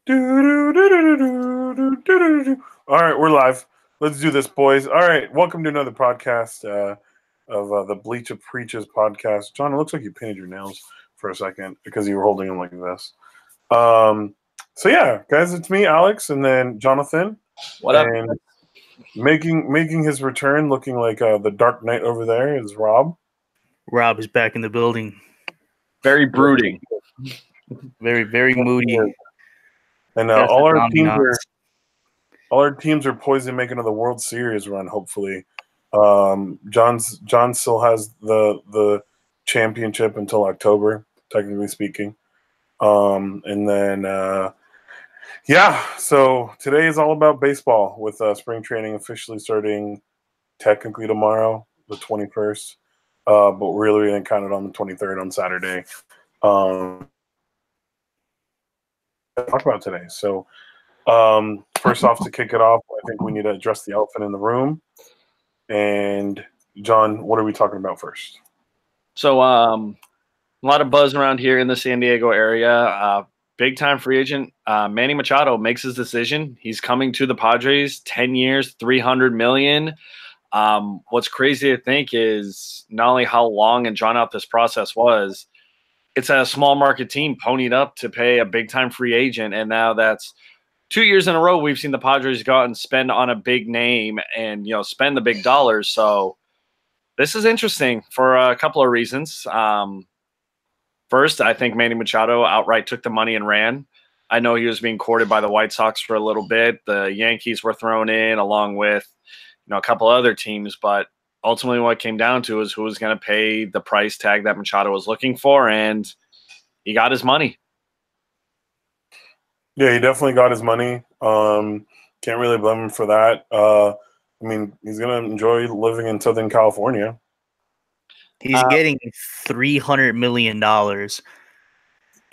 All right, we're live. Let's do this, boys. All right, welcome to another podcast of the Bleach of Preaches podcast. John, it looks like you painted your nails for a second because you were holding them like this. So yeah, guys, it's me, Alex, and then Jonathan. What up? And making his return, looking like the Dark Knight over there, is Rob. Rob is back in the building. Very brooding. Very, very moody. And all our teams are poised to make another World Series run. Hopefully, John still has the championship until October, technically speaking. And then so today is all about baseball with spring training officially starting technically tomorrow, the 21st, but really we didn't count it on the 23rd on Saturday. Talk about today. So first off, to kick it off, I think we need to address the elephant in the room. And John, what are we talking about first? So a lot of buzz around here in the San Diego area. Big time free agent Manny Machado makes his decision. He's coming to the Padres, 10 years, $300 million. What's crazy to think is not only how long and drawn out this process was, it's a small market team ponied up to pay a big time free agent. And now that's 2 years in a row we've seen the Padres go out and spend on a big name and, spend the big dollars. So this is interesting for a couple of reasons. First, I think Manny Machado outright took the money and ran. I know he was being courted by the White Sox for a little bit. The Yankees were thrown in along with, a couple other teams, but ultimately what it came down to is who was going to pay the price tag that Machado was looking for, and he got his money. Yeah, he definitely got his money. Can't really blame him for that. He's going to enjoy living in Southern California. He's getting $300 million,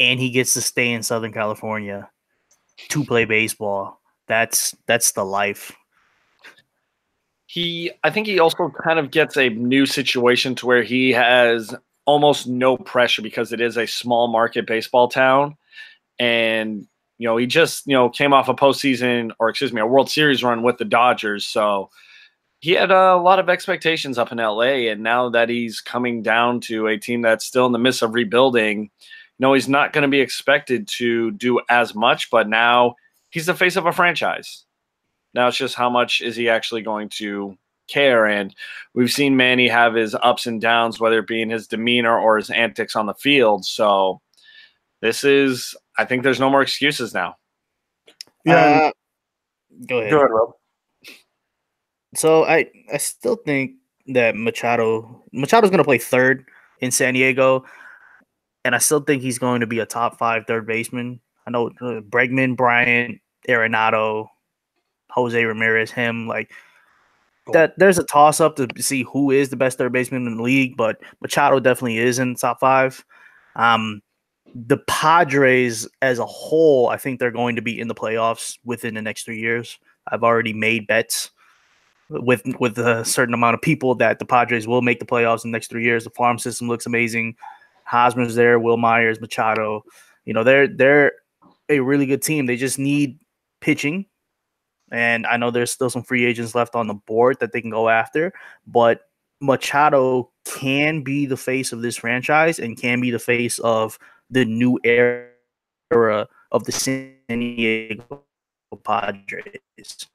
and he gets to stay in Southern California to play baseball. That's the life. I think he also kind of gets a new situation to where he has almost no pressure because it is a small market baseball town. And, he just, came off a World Series run with the Dodgers. So he had a lot of expectations up in LA. And now that he's coming down to a team that's still in the midst of rebuilding, he's not going to be expected to do as much, but now he's the face of a franchise. Now it's just how much is he actually going to care? And we've seen Manny have his ups and downs, whether it be in his demeanor or his antics on the field. So I think there's no more excuses now. Yeah. Go ahead, Rob. So I still think that Machado's going to play third in San Diego, and I still think he's going to be a top 5 third baseman. I know Bregman, Bryant, Arenado, Jose Ramirez, him, that. There's a toss up to see who is the best third baseman in the league, but Machado definitely is in the top 5. The Padres as a whole, I think they're going to be in the playoffs within the next 3 years. I've already made bets with a certain amount of people that the Padres will make the playoffs in the next 3 years. The farm system looks amazing. Hosmer's there, Will Myers, Machado. They're a really good team. They just need pitching. And I know there's still some free agents left on the board that they can go after, but Machado can be the face of this franchise and can be the face of the new era of the San Diego Padres.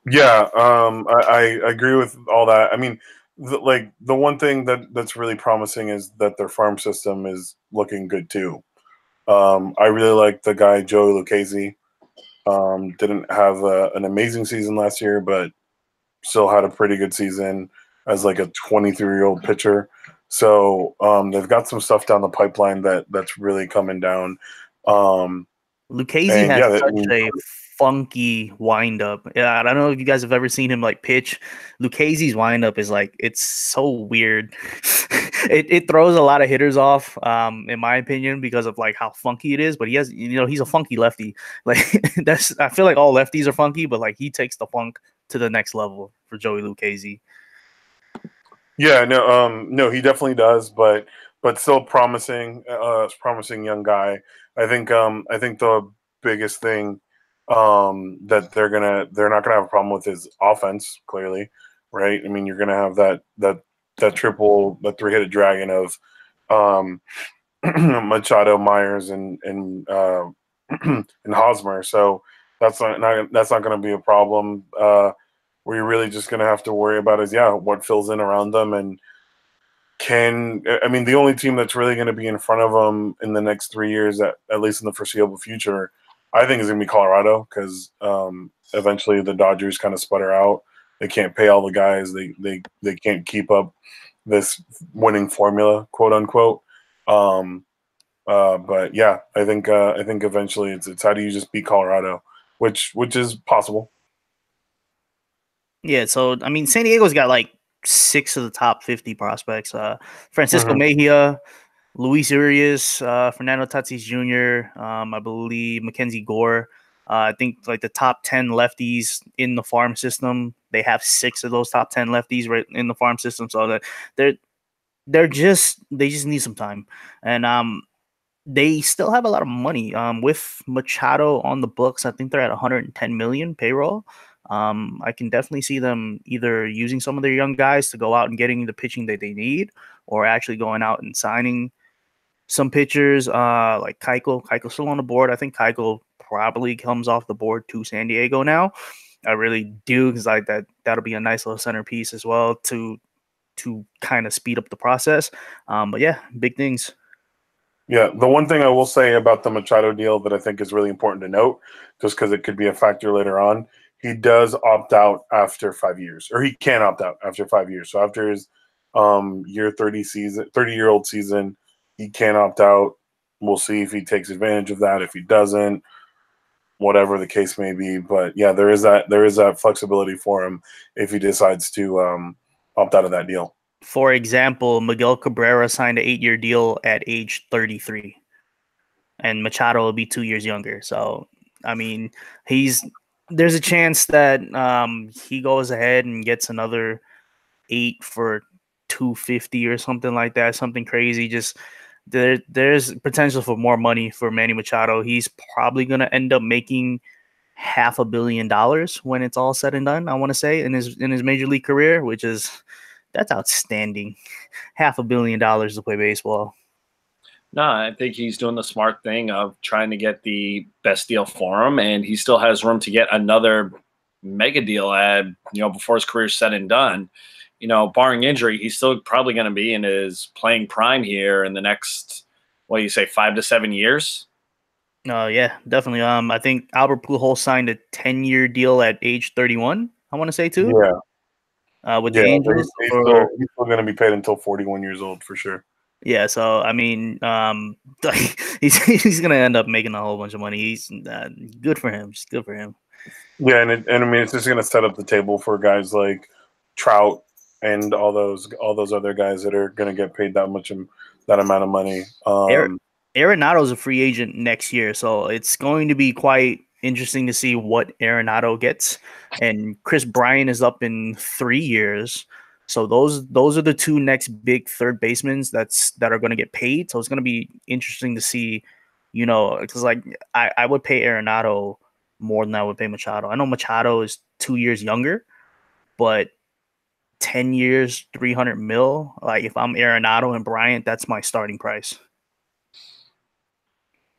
Yeah, I agree with all that. I mean, the one thing that's really promising is that their farm system is looking good too. I really like the guy Joey Lucchesi. Didn't have an amazing season last year, but still had a pretty good season as a 23-year-old pitcher. So they've got some stuff down the pipeline that's really coming down. Lucchesi has such a funky windup. Yeah, I don't know if you guys have ever seen him pitch. Lucchesi's windup is it's so weird. it throws a lot of hitters off, in my opinion, because of how funky it is. But he has, he's a funky lefty. I feel like all lefties are funky, but he takes the funk to the next level for Joey Lucchesi. Yeah, no, he definitely does. But but still promising, promising young guy. I think the biggest thing that they're not gonna have a problem with is offense. Clearly, right? I mean, you're gonna have that triple, the three-headed dragon of Machado, Myers, and Hosmer. So that's not going to be a problem. What you're really just going to have to worry about is what fills in around them, and the only team that's really going to be in front of them in the next 3 years, at least in the foreseeable future, I think is going to be Colorado, because eventually the Dodgers kind of sputter out. They can't pay all the guys. They can't keep up this winning formula, quote unquote. But yeah, I think eventually it's how do you just beat Colorado, which is possible. Yeah, so I mean, San Diego's got like 6 of the top 50 prospects. Francisco Mejia, Luis Urias, Fernando Tatis Jr., I believe Mackenzie Gore. I think like the top 10 lefties in the farm system. They have 6 of those top 10 lefties right in the farm system. So that they just need some time, and they still have a lot of money. With Machado on the books, I think they're at 110 million payroll. I can definitely see them either using some of their young guys to go out and getting the pitching that they need, or actually going out and signing some pitchers like Keuchel. Keuchel's still on the board. I think Keuchel probably comes off the board to San Diego now. I really do, because like that'll be a nice little centerpiece as well to kind of speed up the process. But yeah, big things. Yeah, the one thing I will say about the Machado deal that I think is really important to note, just because it could be a factor later on, he does opt out after 5 years, or he can opt out after 5 years. So after his year 30-year-old season, he can opt out. We'll see if he takes advantage of that. If he doesn't, whatever the case may be. But yeah, there is that flexibility for him if he decides to opt out of that deal. For example, Miguel Cabrera signed an 8-year deal at age 33, and Machado will be 2 years younger. So, I mean, there's a chance that he goes ahead and gets another 8 for 250 or something like that, something crazy. Just there's potential for more money for Manny Machado. He's probably going to end up making $500 million when it's all said and done, I want to say, in his major league career, which is that's outstanding. $500 million to play baseball. No, I think he's doing the smart thing of trying to get the best deal for him, and he still has room to get another mega deal before his career's said and done. Barring injury, he's still probably going to be in his playing prime here in the next, 5 to 7 years. Yeah, definitely. I think Albert Pujols signed a 10-year deal at age 31. I want to say too. Yeah. With the Angels, he's still going to be paid until 41 years old for sure. Yeah, so I mean, he's going to end up making a whole bunch of money. He's good for him. Just good for him. Yeah, and I mean, it's just going to set up the table for guys like Trout and all those other guys that are going to get paid that amount of money. Arenado's a free agent next year, so it's going to be quite interesting to see what Arenado gets. And Chris Bryant is up in 3 years, so those are the 2 next big third basemen that are going to get paid. So it's going to be interesting to see, because like I would pay Arenado more than I would pay Machado. I know Machado is 2 years younger, but 10 years, 300 mil. Like if I'm Arenado and Bryant, that's my starting price.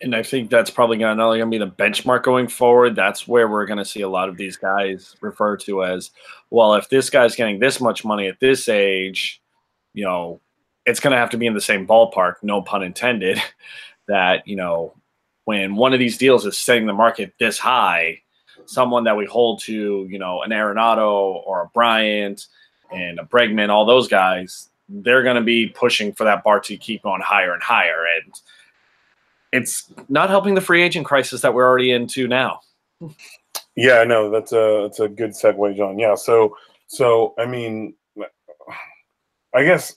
And I think that's probably not only going to be the benchmark going forward. That's where we're going to see a lot of these guys referred to as, well, if this guy's getting this much money at this age, it's going to have to be in the same ballpark, no pun intended, that, when one of these deals is setting the market this high, someone that we hold to, an Arenado or a Bryant and a Bregman, all those guys, they're going to be pushing for that bar to keep going higher and higher. And it's not helping the free agent crisis that we're already into now. Yeah, I know that's a good segue, John. Yeah, so I mean, I guess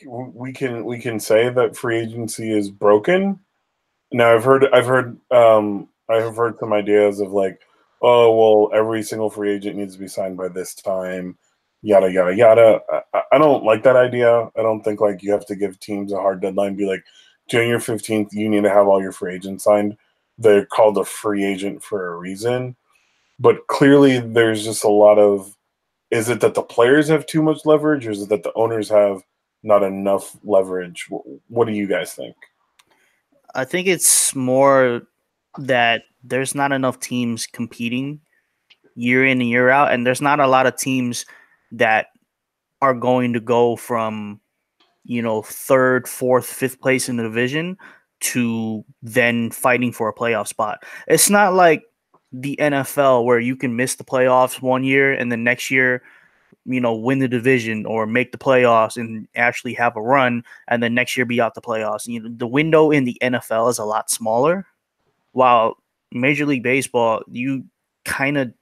we can say that free agency is broken. Now I've heard some ideas of like, oh well, every single free agent needs to be signed by this time, yada yada yada. I don't like that idea. I don't think like you have to give teams a hard deadline. Be like, January 15th, you need to have all your free agents signed. They're called a free agent for a reason. But clearly, there's just a lot of. Is it that the players have too much leverage, or is it that the owners have not enough leverage? What do you guys think? I think it's more that there's not enough teams competing year in and year out, and there's not a lot of teams that are going to go from, third, fourth, fifth place in the division to then fighting for a playoff spot. It's not like the NFL where you can miss the playoffs one year and the next year, win the division or make the playoffs and actually have a run, and then next year be out the playoffs. The window in the NFL is a lot smaller, while Major League Baseball, you kind of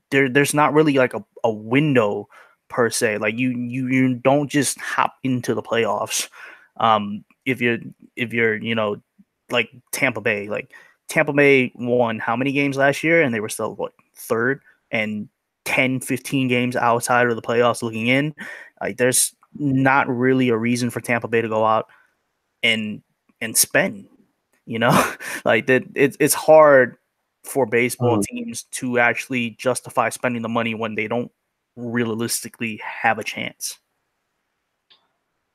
there's not really like a window per se. Like you don't just hop into the playoffs. If you're like Tampa Bay. Like Tampa Bay won how many games last year, and they were still third, and 10, 15 games outside of the playoffs looking in. Like there's not really a reason for Tampa Bay to go out and spend, like that. It's hard for baseball teams to actually justify spending the money when they don't realistically have a chance.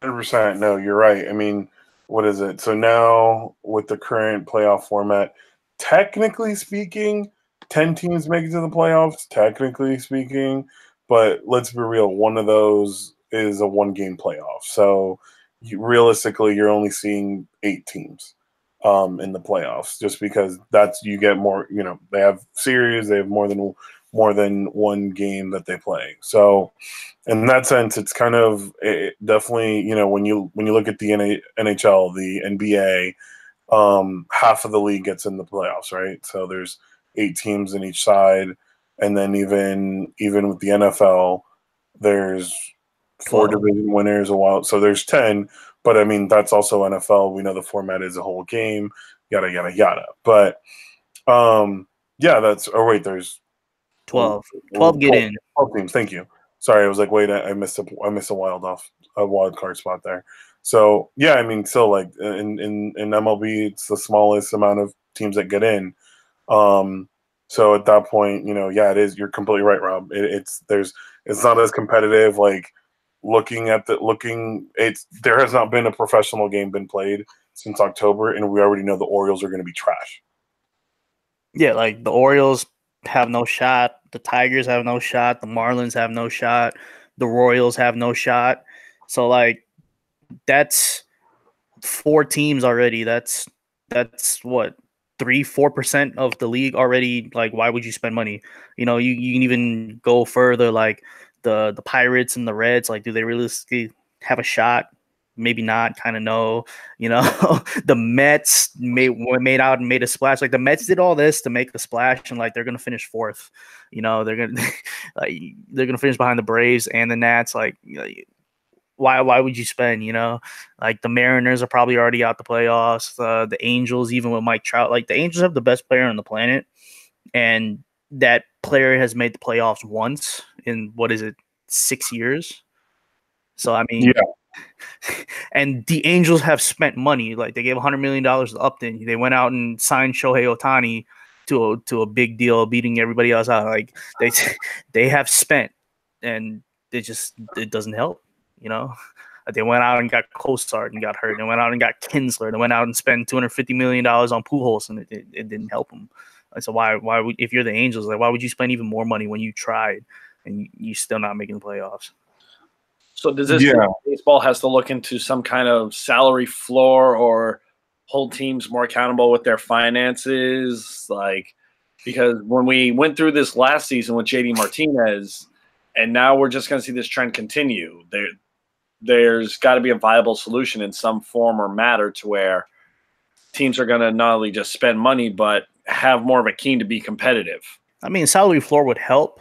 100%. No, you're right. I mean, what is it? So now with the current playoff format, technically speaking, 10 teams make it to the playoffs, technically speaking, but let's be real, one of those is a one-game playoff. So realistically, you're only seeing 8 teams in the playoffs, just because you get more. They have series, they have more than one game that they play. So in that sense, it's kind of definitely, when you look at the NHL, the NBA, half of the league gets in the playoffs, right? So there's 8 teams in each side, and then even with the NFL, there's 4 division winners, a while. So there's 10. But I mean, that's also NFL. We know the format is a whole game, yada yada yada. But yeah, there's 12. 12 get in. 12 teams. Thank you. Sorry, I was like, wait, I missed a wild card spot there. So yeah, I mean, still like in MLB, it's the smallest amount of teams that get in. So at that point, yeah, it is. You're completely right, Rob. It's not as competitive. Like there has not been a professional game been played since October, and we already know the Orioles are going to be trash. Yeah, like the Orioles have no shot. The Tigers have no shot. The Marlins have no shot. The Royals have no shot. So like that's 4 teams already. That's what, 3-4% of the league already. Like, why would you spend money? You can even go further. Like the Pirates and the Reds. Like, do they realistically have a shot? Maybe not. Kind of no. The Mets made out and made a splash. Like the Mets did all this to make the splash, and like they're gonna finish 4th. They're gonna finish behind the Braves and the Nats. Like, why would you spend? Like the Mariners are probably already out the playoffs. The Angels, even with Mike Trout, like the Angels have the best player on the planet, and that player has made the playoffs once in 6 years. So I mean, yeah. And the Angels have spent money. Like they gave $100 million to Upton. They went out and signed Shohei Ohtani to a big deal, beating everybody else out. Like they have spent, and it doesn't help. They went out and got Kosar and got hurt. They went out and got Kinsler. They went out and spent $250 million on Pujols, and it didn't help them. So why would, if you're the Angels, like why would you spend even more money when you tried and you still not making the playoffs? So does this mean baseball has to look into some kind of salary floor or hold teams more accountable with their finances? Like, because when we went through this last season with JD Martinez, and now we're just going to see this trend continue, there's got to be a viable solution in some form or matter to where teams are going to not only just spend money, but have more of a keen to be competitive. I mean, salary floor would help,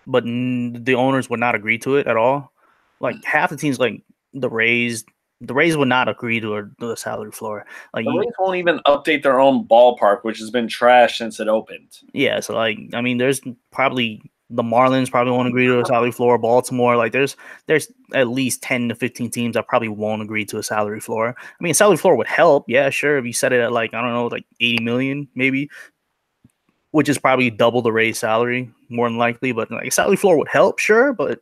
but the owners would not agree to it at all. Like half the teams, like the Rays would not agree to the salary floor. Like the Rays won't even update their own ballpark, which has been trashed since it opened. Yeah, so like I mean, there's probably The Marlins probably won't agree to a salary floor. Baltimore, like there's at least 10 to 15 teams that probably won't agree to a salary floor. I mean, a salary floor would help, yeah, sure. If you set it at like, I don't know, like 80 million maybe, which is probably double the Rays salary more than likely. But like a salary floor would help, sure, but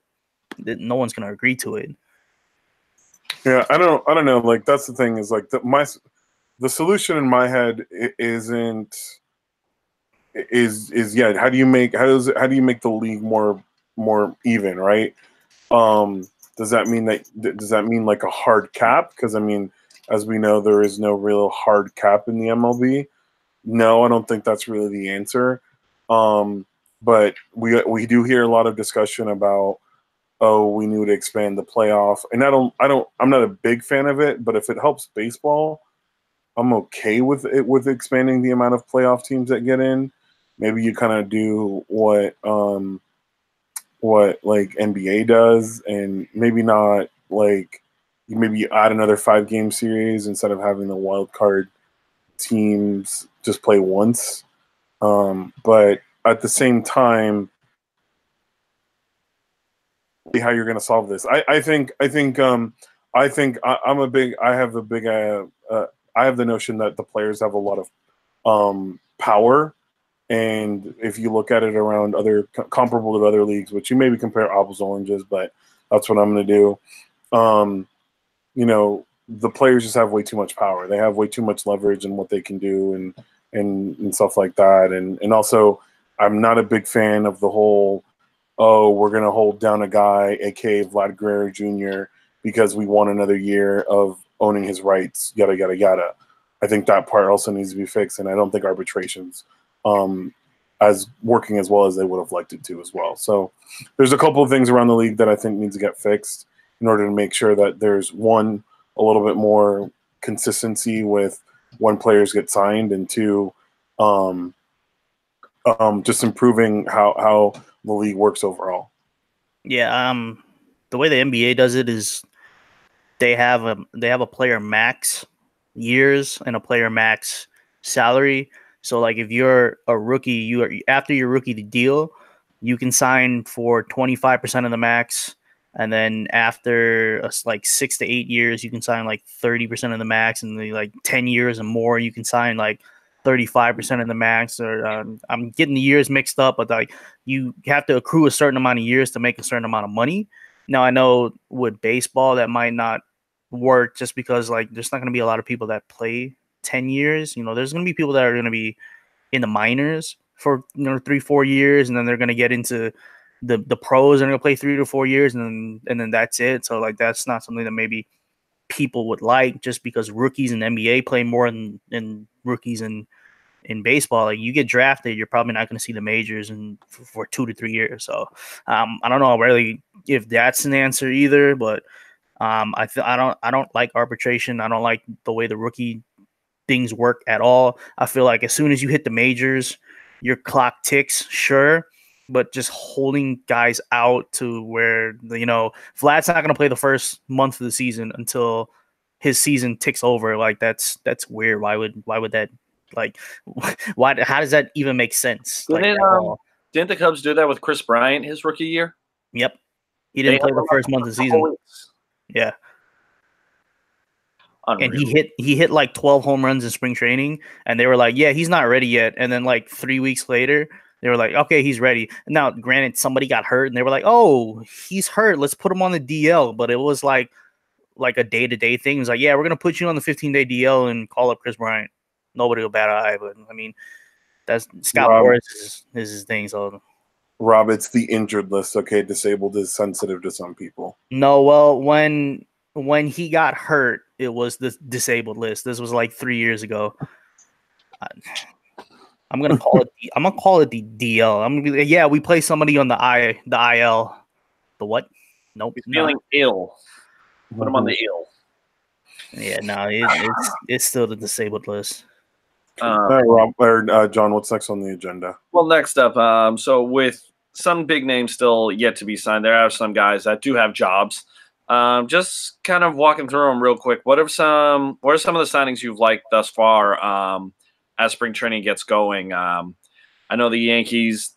no one's gonna agree to it. Yeah, I don't know. Like that's the thing is like the solution in my head isn't yeah. How do you make the league more even, right? Does that mean like a hard cap? Because I mean, as we know, there is no real hard cap in the MLB. No, I don't think that's really the answer. But we do hear a lot of discussion about, oh, we need to expand the playoff, and I'm not a big fan of it, but if it helps baseball, I'm okay with it, with expanding the amount of playoff teams that get in. Maybe you kind of do what like NBA does, and maybe not like maybe you add another 5-game series instead of having the wild card teams just play once. But at the same time, how you're going to solve this? I have the notion that the players have a lot of power, and if you look at it around comparable to other leagues, which you maybe compare apples to oranges, but that's what I'm going to do. You know, the players just have way too much power. They have way too much leverage in what they can do and stuff like that. And also, I'm not a big fan of the whole, oh, we're going to hold down a guy, aka Vlad Guerrero Jr., because we want another year of owning his rights, yada, yada, yada. I think that part also needs to be fixed, and I don't think arbitrations as working as well as they would have liked it to as well. So there's a couple of things around the league that I think needs to get fixed in order to make sure that there's, one, a little bit more consistency with when players get signed, and two, just improving how the league works overall. Yeah, the way the NBA does it is they have a player max years and a player max salary. So like if you're a rookie, after your rookie deal, you can sign for 25% of the max, and then after like 6 to 8 years, you can sign like 30% of the max, and then like 10 years and more, you can sign like 35% of the max. Or I'm getting the years mixed up, but like you have to accrue a certain amount of years to make a certain amount of money. Now I know with baseball that might not work, just because like there's not going to be a lot of people that play 10 years. You know, there's going to be people that are going to be in the minors for 3-4 years, and then they're going to get into the pros and they're going to play 3 to 4 years, and then that's it. So like that's not something that maybe people would like, just because rookies in the NBA play more than rookies in baseball. Like you get drafted, you're probably not going to see the majors for 2 to 3 years. So I don't know really if that's an answer either, but I don't like arbitration. I don't like the way the rookie things work at all. I feel like as soon as you hit the majors, your clock ticks, sure, but just holding guys out to where Vlad's not going to play the first month of the season until his season ticks over. Like that's weird. Why would that, like, why? How does that even make sense? Didn't the Cubs do that with Chris Bryant his rookie year? Yep, he didn't play the first month of the season. Yeah. Unreal. And he hit like 12 home runs in spring training, and they were like, yeah, he's not ready yet. And then like 3 weeks later, they were like, okay, he's ready. Now, granted, somebody got hurt, and they were like, oh, he's hurt, let's put him on the DL. But it was like a day-to-day thing. It was like, yeah, we're going to put you on the 15-day DL and call up Chris Bryant. Nobody will bat an eye, but I mean, that's Scott Boras is his thing. So, Rob, it's the injured list. Okay, disabled is sensitive to some people. No, well, when he got hurt, it was the disabled list. This was like 3 years ago. I'm gonna call it. I'm gonna call it the DL. I'm gonna be like, yeah, we play somebody on the IL. The what? Nope. He's feeling ill. Put him on the ill. Yeah, no, it's still the disabled list. Rob or John, what's next on the agenda? Well, next up, so with some big names still yet to be signed, there are some guys that do have jobs. Just kind of walking through them real quick. What are some of the signings you've liked thus far as spring training gets going? I know the Yankees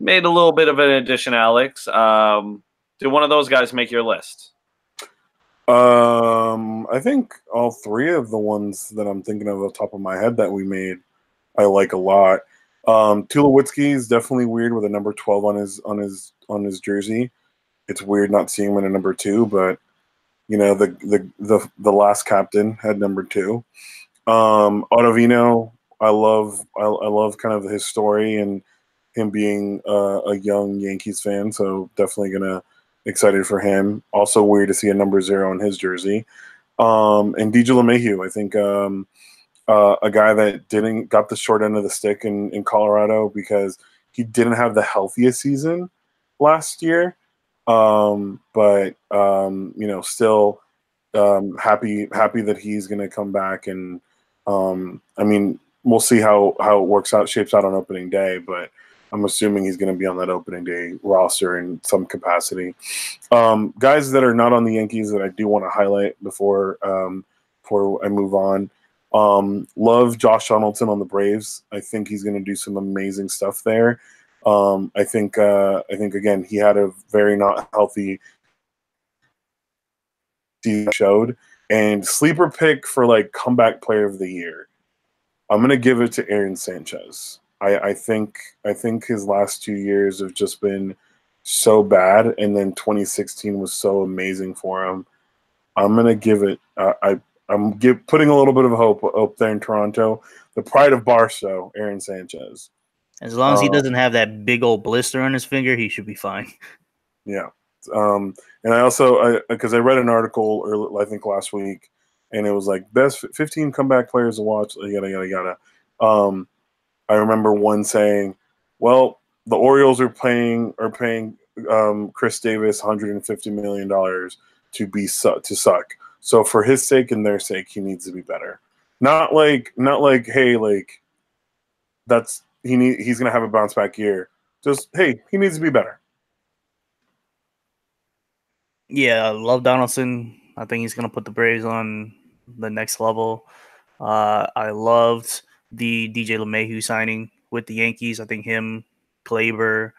made a little bit of an addition, Alex. Did one of those guys make your list? I think all three of the ones that I'm thinking of off the top of my head that we made, I like a lot. Tulowitzki is definitely weird with a number 12 on his jersey. It's weird not seeing him in a number 2, but you know the last captain had number 2. Ottavino, I love kind of his story and him being a young Yankees fan, so definitely gonna excited for him. Also weird to see a number 0 on his jersey. And DJ LeMahieu, I think a guy that didn't got the short end of the stick in Colorado because he didn't have the healthiest season last year. But you know, still happy that he's going to come back. And I mean, we'll see how it shapes out on opening day, but I'm assuming he's going to be on that opening day roster in some capacity. Guys that are not on the Yankees that I do want to highlight before I move on. Love Josh Donaldson on the Braves. I think he's going to do some amazing stuff there. I think again, he had a very not healthy season showed, and sleeper pick for like comeback player of the year. I'm going to give it to Aaron Sanchez. I think his last 2 years have just been so bad, and then 2016 was so amazing for him. I'm going to give it I'm putting a little bit of hope there in Toronto. The pride of Barstow, Aaron Sanchez. As long as he doesn't have that big old blister on his finger, he should be fine. Yeah. And I also, because I read an article early, I think last week, and it was like best 15 comeback players to watch, yada, yada, yada. I remember one saying, well, the Orioles are paying Chris Davis $150 million to suck. So for his sake and their sake, he needs to be better. Not like, hey, like he's gonna have a bounce back year. Just hey, he needs to be better. Yeah, I love Donaldson. I think he's gonna put the Braves on the next level. I loved the DJ LeMahieu signing with the Yankees. I think him, Gleyber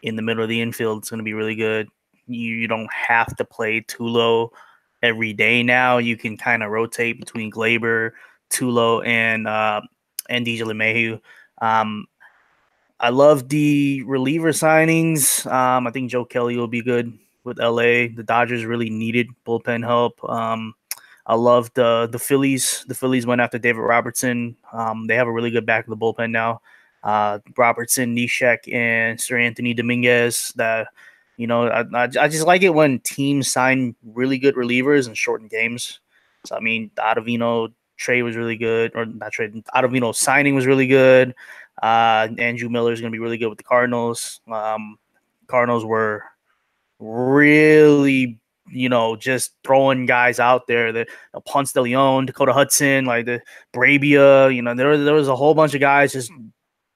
in the middle of the infield is going to be really good. You don't have to play Tulo every day now. You can kind of rotate between Gleyber, Tulo, and DJ LeMahieu. I love the reliever signings. I think Joe Kelly will be good with LA. The Dodgers really needed bullpen help. I love the Phillies. The Phillies went after David Robertson. They have a really good back of the bullpen now. Robertson, Neshek, and Sir Anthony Dominguez. That, you know, I just like it when teams sign really good relievers and shorten games. So I mean, the Ottavino trade was really good, or not trade. Ottavino signing was really good. Andrew Miller is going to be really good with the Cardinals. Cardinals were really, you know, just throwing guys out there. The Ponce de Leon, Dakota Hudson, like the Bravia. You know, there was a whole bunch of guys just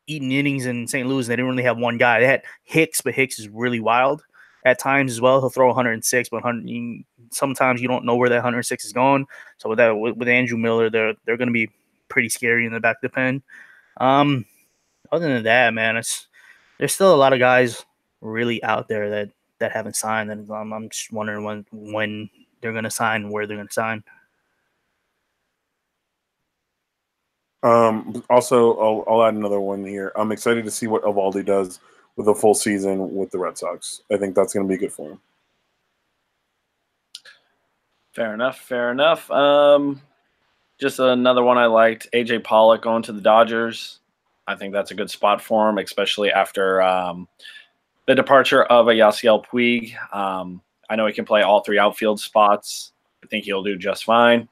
eating innings in St. Louis. And they didn't really have one guy. They had Hicks, but Hicks is really wild at times as well. He'll throw 106, but sometimes you don't know where that 106 is going. So with Andrew Miller, they're going to be pretty scary in the back of the pen. Other than that, man, there's still a lot of guys really out there that haven't signed, and I'm just wondering when they're going to sign and where they're going to sign. Also, I'll add another one here. I'm excited to see what Eovaldi does with a full season with the Red Sox. I think that's going to be good for him. Fair enough. Just another one I liked, AJ Pollock going to the Dodgers. I think that's a good spot for him, especially after the departure of a Yasiel Puig. I know he can play all three outfield spots. I think he'll do just fine.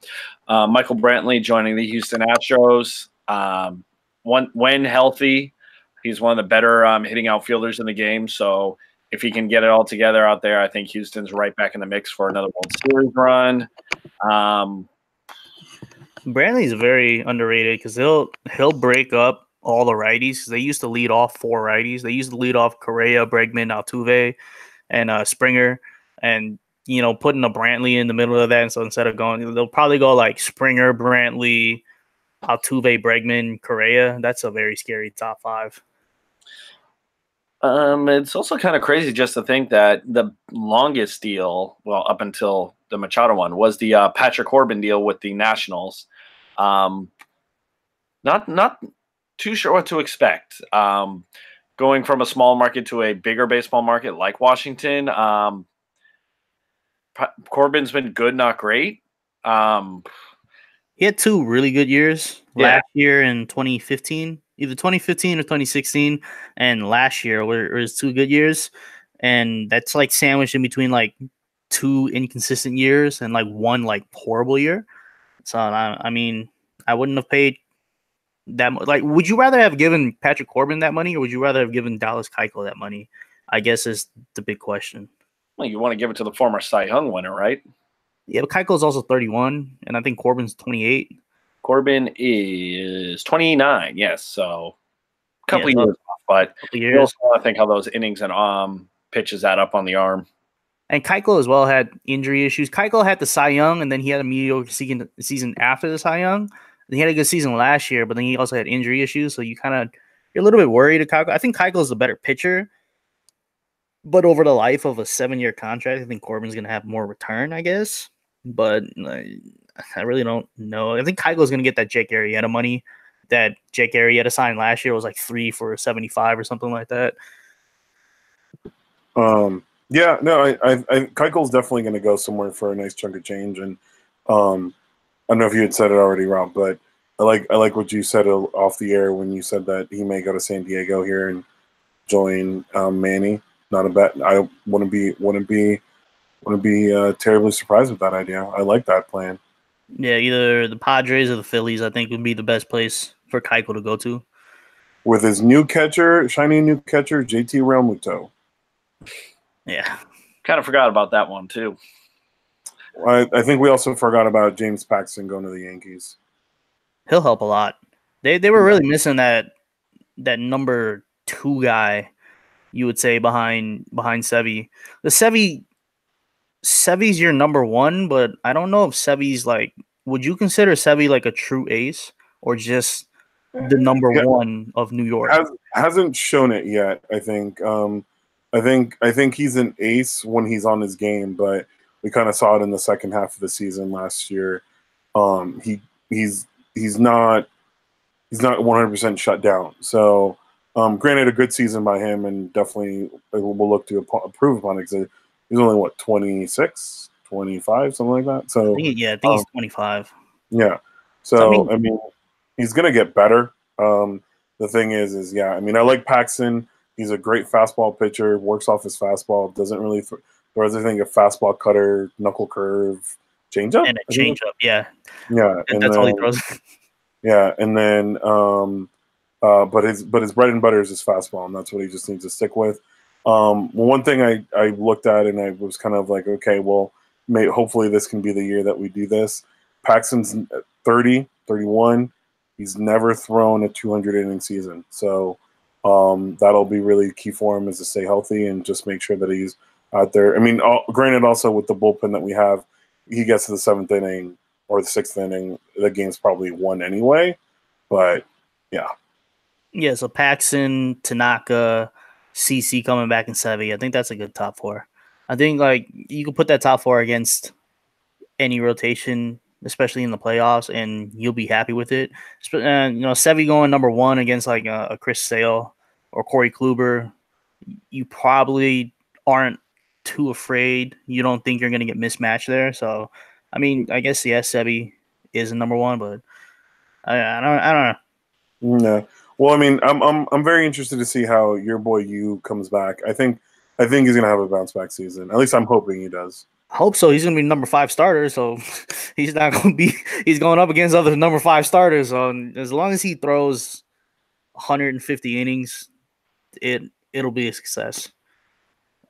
Michael Brantley joining the Houston Astros. When healthy, he's one of the better hitting outfielders in the game. So if he can get it all together out there, I think Houston's right back in the mix for another World Series run. Brantley's very underrated because he'll break up all the righties. They used to lead off four righties. They used to lead off Correa, Bregman, Altuve, and Springer. And, you know, putting a Brantley in the middle of that. And so instead of going, they'll probably go like Springer, Brantley, Altuve, Bregman, Correa. That's a very scary top five. It's also kind of crazy just to think that the longest deal, well, up until the Machado one, was the Patrick Corbin deal with the Nationals. Um, not too sure what to expect. Going from a small market to a bigger baseball market like Washington, Corbin's been good, not great. He had 2 really good years Yeah. last year in 2015, either 2015 or 2016, and last year were his 2 good years, and that's like sandwiched in between like 2 inconsistent years and like 1 like horrible year. So I mean, I wouldn't have paid that much. Like, would you rather have given Patrick Corbin that money, or would you rather have given Dallas Keuchel that money? I guess is the big question. Well, you want to give it to the former Cy Young winner, right? Yeah, but Keuchel's also 31, and I think Corbin's 28. Corbin is 29, yes. So a couple Yeah, years off, but couple you years. also want to think how those innings and pitches add up on the arm. And Keuchel as well had injury issues. Keuchel had the Cy Young, and then he had a mediocre season after the Cy Young. And he had a good season last year, but then he also had injury issues. So you're a little bit worried. I think Keuchel is a better pitcher, but over the life of a 7-year contract, I think Corbin's going to have more return, I guess. But I really don't know. I think Keuchel is going to get that Jake Arrieta money that Jake Arrieta signed last year. It was like 3 for 75 or something like that. Yeah, no, I Keuchel's definitely going to go somewhere for a nice chunk of change, and I don't know if you had said it already, Rob, but I like what you said off the air when you said that he may go to San Diego here and join Manny. Not a bet. I wouldn't be terribly surprised with that idea. I like that plan. Yeah, either the Padres or the Phillies, I think, would be the best place for Keuchel to go to. With his shiny new catcher, JT Realmuto. Yeah. Kind of forgot about that one, too. I think we also forgot about James Paxton going to the Yankees. He'll help a lot. They were really missing that number 2 guy, you would say, behind Sevy. Sevy's your number 1, but I don't know if Sevy's like, would you consider Sevy like a true ace or just the number 1 of New York? Hasn't shown it yet, I think. I think he's an ace when he's on his game, but we kind of saw it in the second half of the season last year. He's not 100% shut down. So, granted, a good season by him, and definitely we'll look to improve upon it. He's only 26, 25, something like that. So I think he's 25. Yeah. So I mean, he's gonna get better. The thing is I mean, I like Paxton. He's a great fastball pitcher. Works off his fastball. Doesn't really throw anything. A fastball, cutter, knuckle curve, changeup, and a changeup. Yeah. Yeah. And that's all he throws. Yeah, and then but his bread and butter is his fastball, and that's what he just needs to stick with. One thing I looked at and I was kind of like, okay, well, hopefully this can be the year that we do this. Paxton's 30, 31. He's never thrown a 200-inning season, so that'll be really key for him, is to stay healthy and just make sure that he's out there. I mean, granted, also with the bullpen that we have, he gets to the 7th inning or the 6th inning, the game's probably won anyway. But yeah. Yeah, so Paxton, Tanaka, CC coming back in Sevy. I think that's a good top 4. I think like you could put that top 4 against any rotation, especially in the playoffs, and you'll be happy with it. Sevy going number 1 against like a Chris Sale or Corey Kluber, you probably aren't too afraid. You don't think you're going to get mismatched there. So, I mean, I guess Sevy is a number 1, but I don't know. No. Well, I mean, I'm very interested to see how your boy Yu comes back. I think he's gonna have a bounce back season. At least I'm hoping he does. I hope so. He's gonna be number 5 starter, so he's not gonna be. He's going up against other number 5 starters. So as long as he throws 150 innings, it'll be a success.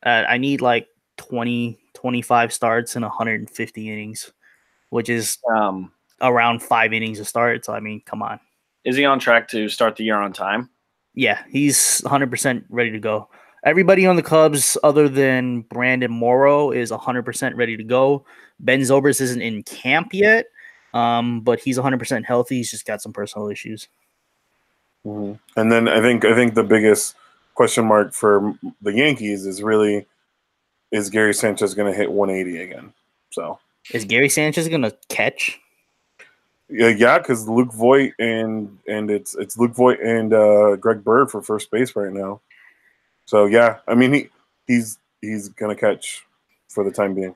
I need like 25 starts and 150 innings, which is around 5 innings a start. So I mean, come on. Is he on track to start the year on time? Yeah, he's 100% ready to go. Everybody on the Cubs, other than Brandon Morrow, is 100% ready to go. Ben Zobrist isn't in camp yet, but he's 100% healthy. He's just got some personal issues. Mm-hmm. And then I think the biggest question mark for the Yankees is really, is Gary Sanchez going to hit 180 again? So is Gary Sanchez gonna catch? Yeah, because Luke Voigt and it's Luke Voigt and Greg Bird for first base right now. So yeah, I mean he's gonna catch for the time being.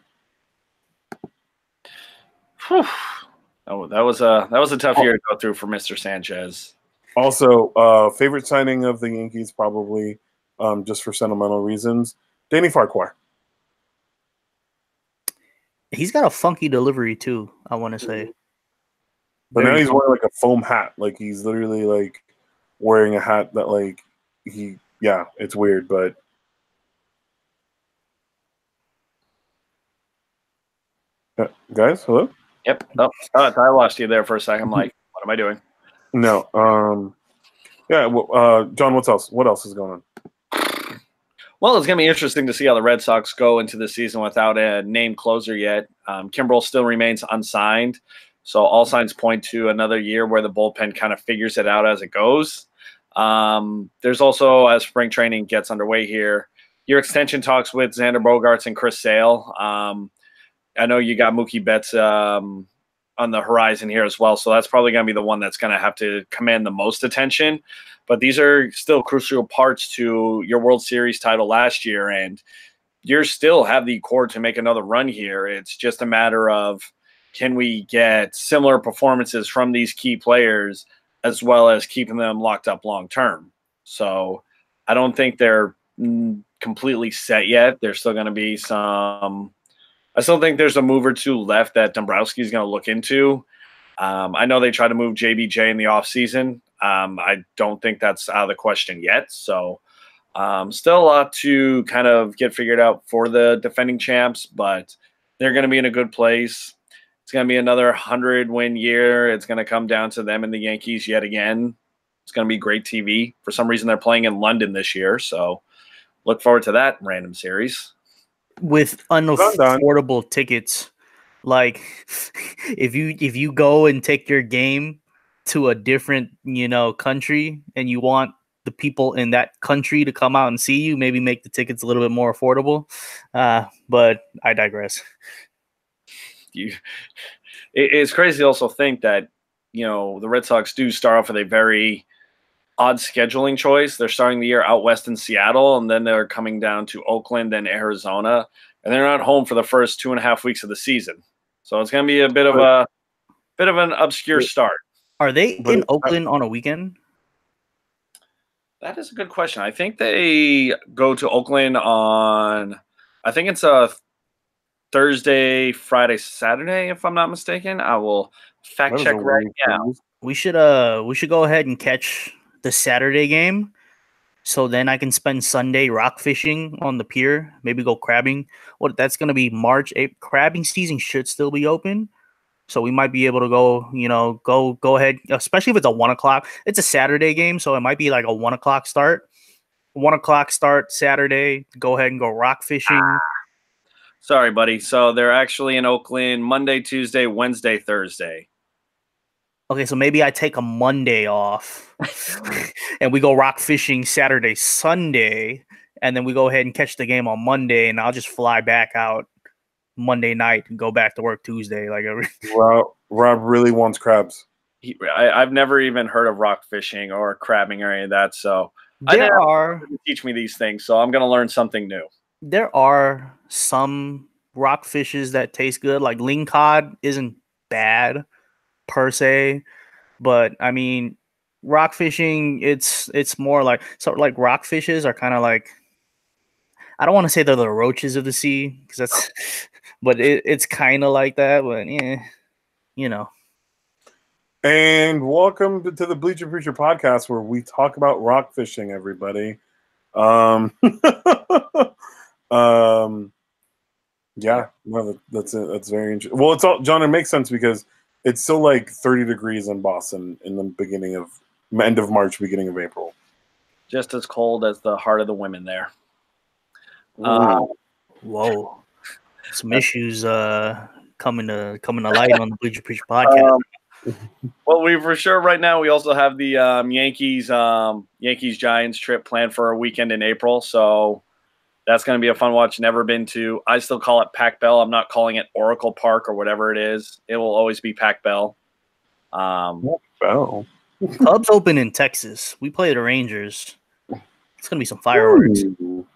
Whew. Oh, that was a tough year to go through for Mr. Sanchez. Also, favorite signing of the Yankees probably, just for sentimental reasons, Danny Farquhar. He's got a funky delivery too, I want to say. But now he's wearing like a foam hat. Like he's literally like wearing a hat that like it's weird, but guys, hello? Yep. Oh, I lost you there for a second. I'm like, what am I doing? No. John, what else? What else is going on? Well, it's going to be interesting to see how the Red Sox go into the season without a named closer yet. Kimbrel still remains unsigned, so all signs point to another year where the bullpen kind of figures it out as it goes. There's also, as spring training gets underway here, your extension talks with Xander Bogaerts and Chris Sale. I know you got Mookie Betts on the horizon here as well, so that's probably going to be the one that's going to have to command the most attention. But these are still crucial parts to your World Series title last year, and you still have the core to make another run here. It's just a matter of, can we get similar performances from these key players as well as keeping them locked up long term? So I don't think they're completely set yet. There's still going to be some – I still think there's a move or two left that Dombrowski is going to look into. I know they tried to move JBJ in the offseason. I don't think that's out of the question yet. So still a lot to kind of get figured out for the defending champs, but they're going to be in a good place. It's going to be another 100-win year. It's going to come down to them and the Yankees yet again. It's going to be great TV. For some reason, they're playing in London this year, so look forward to that random series. With unaffordable tickets, like if you go and take your game to a different country and you want the people in that country to come out and see you, maybe make the tickets a little bit more affordable. But I digress. It's crazy to also think that the Red Sox do start off with a very odd scheduling choice. They're starting the year out west in Seattle, and then they're coming down to Oakland and Arizona, and they're not home for the first 2.5 weeks of the season. So it's going to be a bit of an obscure start. Are they in Oakland on a weekend? That is a good question. I think they go to Oakland on, I think it's a Thursday, Friday, Saturday, if I'm not mistaken. I will fact check right now. We should go ahead and catch the Saturday game, so then I can spend Sunday rock fishing on the pier, maybe go crabbing. That's going to be March. Crabbing season should still be open, so we might be able to go ahead, especially if it's a 1 o'clock. It's a Saturday game, so it might be like a 1 o'clock start. 1 o'clock start Saturday. Go ahead and go rock fishing. Sorry, buddy. So they're actually in Oakland Monday, Tuesday, Wednesday, Thursday. Okay, so maybe I take a Monday off and we go rock fishing Saturday, Sunday, and then we go ahead and catch the game on Monday, and I'll just fly back out Monday night and go back to work Tuesday. Rob really wants crabs. I've never even heard of rock fishing or crabbing or any of that, so there are teach me these things, so I'm going to learn something new. There are some rock fishes that taste good, like lingcod isn't bad per se, but I mean, rock fishing, it's more like rock fishes are kind of like, I don't want to say they're the roaches of the sea because that's, but it's kind of like that. But yeah, And welcome to the Bleacher Preacher podcast, where we talk about rock fishing. Everybody, yeah, no, that's it. That's very interesting. Well, it's all, John, it makes sense because it's still like 30 degrees in Boston in the end of March, beginning of April. Just as cold as the heart of the women there. Whoa, some issues coming to light on the Bleacher Preacher podcast. Well, we for sure right now we also have the Yankees Giants trip planned for a weekend in April, so that's going to be a fun watch. Never been to. I still call it Pac Bell. I'm not calling it Oracle Park or whatever it is. It will always be Pac Bell. Oh. Cubs open in Texas. We play the Rangers. It's gonna be some fireworks. Ooh.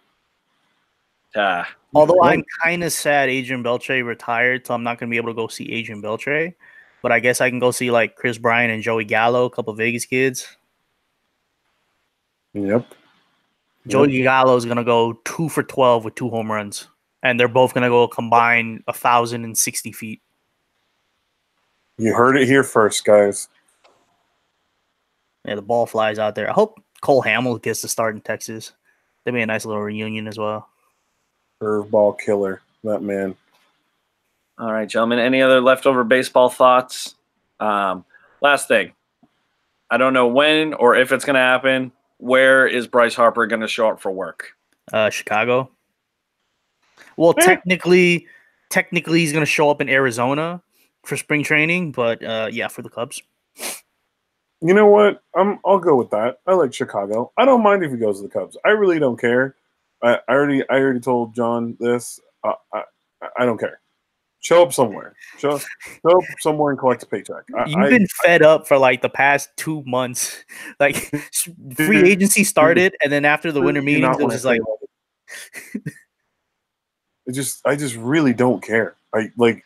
Although I'm kind of sad Adrian Beltre retired, so I'm not gonna be able to go see Adrian Beltre. But I guess I can go see like Chris Bryant and Joey Gallo, a couple of Vegas kids. Yep. Joey Gallo is gonna go 2 for 12 with 2 home runs, and they're both gonna go combine 1,060 feet. You heard it here first, guys. Yeah, the ball flies out there. I hope Cole Hamels gets to start in Texas. That'd be a nice little reunion as well. Curveball killer, that man. All right, gentlemen. Any other leftover baseball thoughts? Last thing. I don't know when or if it's going to happen. Where is Bryce Harper going to show up for work? Chicago. Well, technically he's going to show up in Arizona for spring training, but yeah, for the Cubs. You know what? I'll go with that. I like Chicago. I don't mind if he goes to the Cubs. I really don't care. I already told John this. I don't care. Show up somewhere. Show up somewhere and collect a paycheck. You've been fed up for like the past 2 months. Like free agency started, and then after the winter meetings, it was just like I just really don't care. I like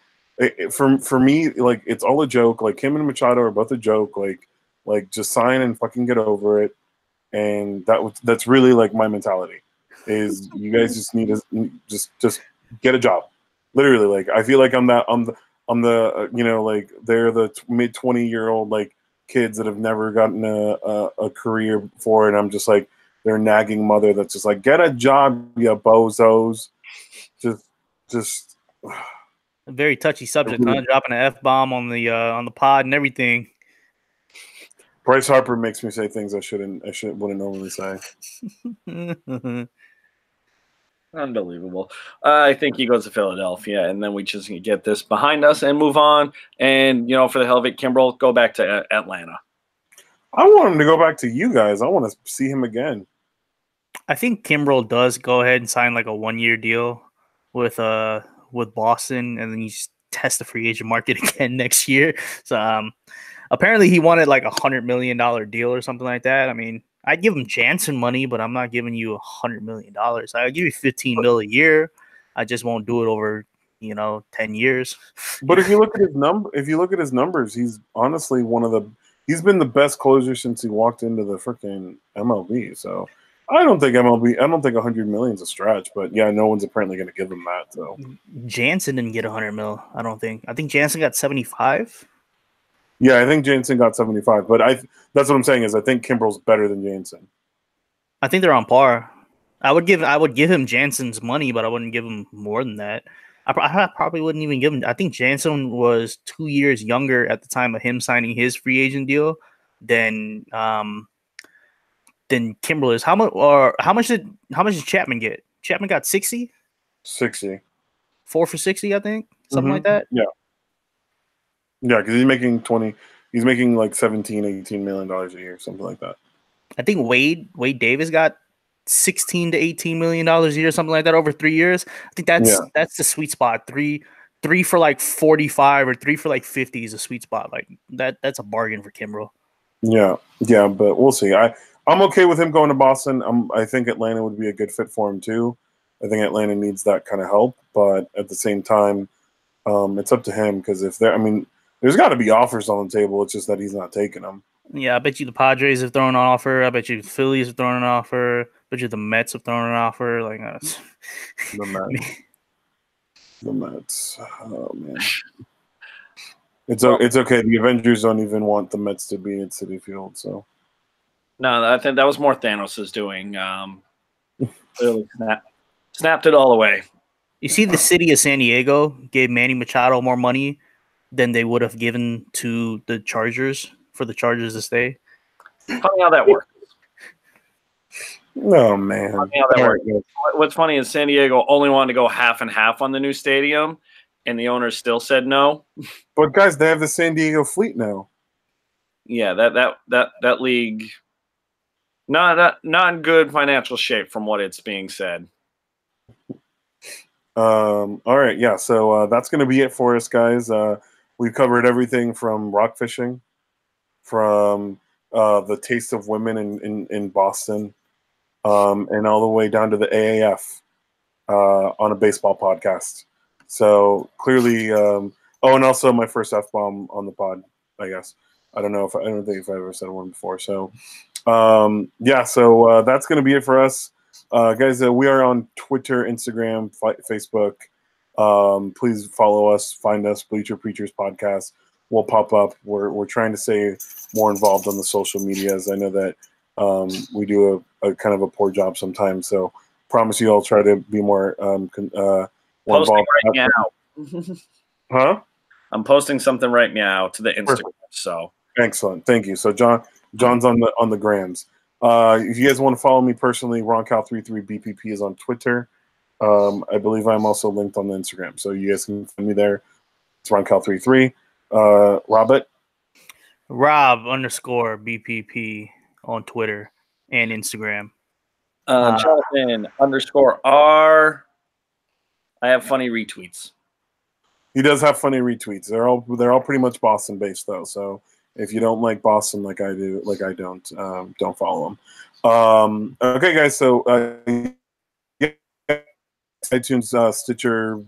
for me, like it's all a joke. Like him and Machado are both a joke. Like just sign and fucking get over it. And that's really like my mentality. Is you guys just need to just get a job. Literally, like I feel like I'm the like they're the mid 20-year-old like kids that have never gotten a career before, and I'm just like their nagging mother that's just like, get a job, you bozos. Just a very touchy subject, huh? Dropping an F-bomb on the pod and everything. Bryce Harper makes me say things I wouldn't normally say. Unbelievable. I think he goes to Philadelphia, and then we just get this behind us and move on. And, for the hell of it, Kimbrel, go back to Atlanta. I want him to go back to you guys. I want to see him again. I think Kimbrel does go ahead and sign like a 1-year deal with Boston, and then you just test the free agent market again next year. So apparently he wanted like $100 million deal or something like that. I mean, I'd give him Jansen money, but I'm not giving you $100 million. I'll give you $15 million a year. I just won't do it over, 10 years. But if you look at his numbers, he's honestly he's been the best closer since he walked into the freaking MLB. So I don't think $100 million is a stretch, but yeah, no one's apparently going to give him that. So Jansen didn't get $100 million. I don't think. I think Jansen got 75. Yeah, I think Jansen got 75, but that's what I'm saying is I think Kimbrel's better than Jansen. I think they're on par. I would give him Jansen's money, but I wouldn't give him more than that. I probably wouldn't even give him. I think Jansen was 2 years younger at the time of him signing his free agent deal than Kimbrel is. How much did Chapman get? Chapman got 60? 60. 4 for 60, I think. Something like that. Yeah. Yeah, because he's making like $17-18 million a year, something like that. I think Wade Davis got $16 to $18 million a year, something like that, over 3 years. I think that's the sweet spot. Three for like 45 or 3 for like 50 is a sweet spot. Like that's a bargain for Kimbrel. Yeah, but we'll see. I'm okay with him going to Boston. I think Atlanta would be a good fit for him too. I think Atlanta needs that kind of help, but at the same time, it's up to him because there's got to be offers on the table. It's just that he's not taking them. Yeah, I bet you the Padres have thrown an offer. I bet you the Phillies have thrown an offer. I bet you the Mets have thrown an offer. Like the Mets. Oh man, it's okay. The Avengers don't even want the Mets to be in Citi Field. So no, I think that was more Thanos' doing. Clearly snapped it all away. You see, the city of San Diego gave Manny Machado more money than they would have given to the Chargers for the Chargers to stay. Funny how that works. Oh, man. Funny how that works. What's funny is San Diego only wanted to go half and half on the new stadium, and the owners still said no. But, guys, they have the San Diego fleet now. yeah, that league not in good financial shape from what it's being said. All right, yeah. So that's going to be it for us, guys. We've covered everything from rock fishing, from the taste of women in Boston, and all the way down to the AAF on a baseball podcast. So clearly, oh, and also my first F-bomb on the pod, I guess. I don't think if I ever said one before. So yeah, so that's going to be it for us. Guys, we are on Twitter, Instagram, Facebook. Please follow us, find us, Bleacher Preachers Podcast. We'll pop up. We're trying to stay more involved on the social medias. I know that we do a kind of a poor job sometimes, so promise you I'll try to be more more Posting involved. right now. Huh? I'm posting something right now to the Instagram. Perfect. So excellent, thank you. So John's on the grams. If you guys want to follow me personally, RonCal33BPP is on Twitter. I believe I'm also linked on the Instagram, so you guys can find me there. It's RonCal33. Robert? Rob_BPP on Twitter and Instagram. Jonathan _R. I have funny retweets. He does have funny retweets. They're all pretty much Boston based though. So if you don't like Boston like I do, like I don't follow him. Okay, guys. So yeah, iTunes, Stitcher,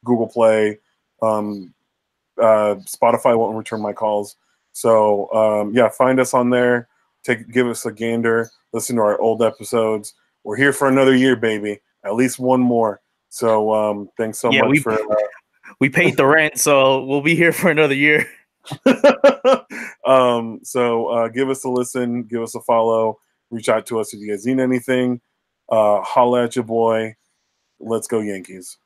Google Play, Spotify won't return my calls. So yeah, find us on there. Give us a gander. Listen to our old episodes. We're here for another year, baby. At least one more. So thanks so much for. We paid the rent, so we'll be here for another year. So give us a listen, give us a follow, reach out to us if you guys need anything. Holla at your boy. Let's go Yankees.